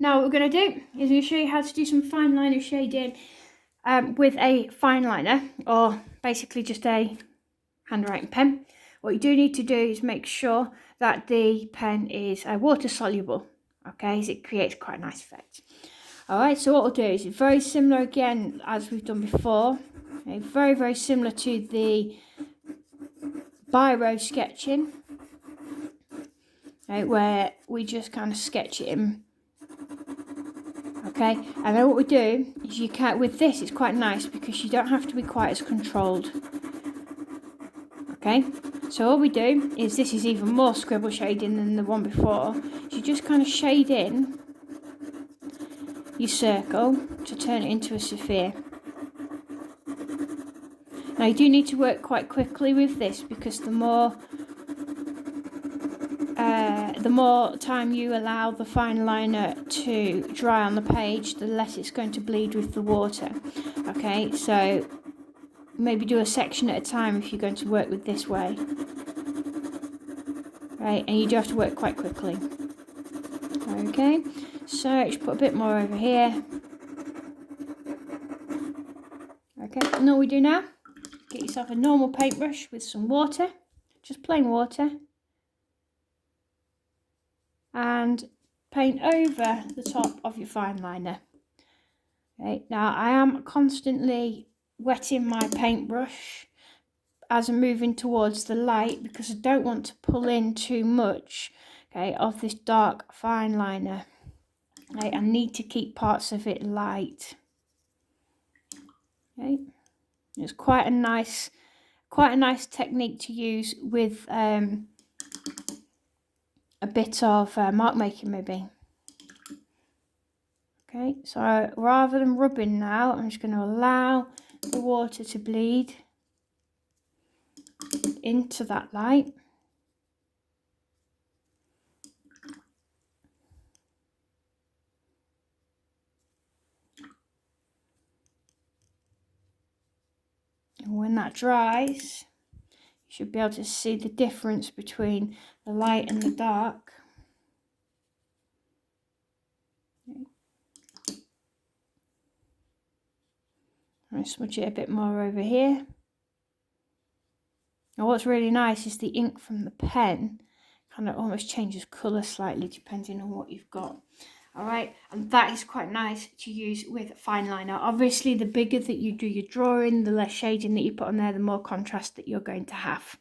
Now what we're going to do is I'm going to show you how to do some fine liner shading with a fine liner, or basically just a handwriting pen. What you do need to do is make sure that the pen is water soluble, okay, as it creates quite a nice effect. Alright, so what we'll do is very similar again as we've done before, okay, very similar to the biro sketching, okay, where we just kind of sketch it in. Okay, and then what we do is you can, with this it's quite nice because you don't have to be quite as controlled. Okay, so all we do is, this is even more scribble shading than the one before, is you just kind of shade in your circle to turn it into a sphere. Now you do need to work quite quickly with this because the more time you allow the fine liner to dry on the page, the less it's going to bleed with the water. Okay, so maybe do a section at a time if you're going to work with this way. Right, and you do have to work quite quickly. Okay, so just put a bit more over here. Okay, and all we do now, get yourself a normal paintbrush with some water, just plain water, and paint over the top of your fine liner. Okay, now I am constantly wetting my paintbrush as I'm moving towards the light because I don't want to pull in too much, okay, of this dark fine liner. Okay, I need to keep parts of it light. Okay, it's quite a nice technique to use with a bit of mark making maybe. Okay, so rather than rubbing now, I'm just going to allow the water to bleed into that light. And when that dries, you should be able to see the difference between the light and the dark. I'm smudge it a bit more over here. Now what's really nice is the ink from the pen kind of almost changes colour slightly depending on what you've got. Alright, and that is quite nice to use with fine liner. Obviously the bigger that you do your drawing, the less shading that you put on there, the more contrast that you're going to have.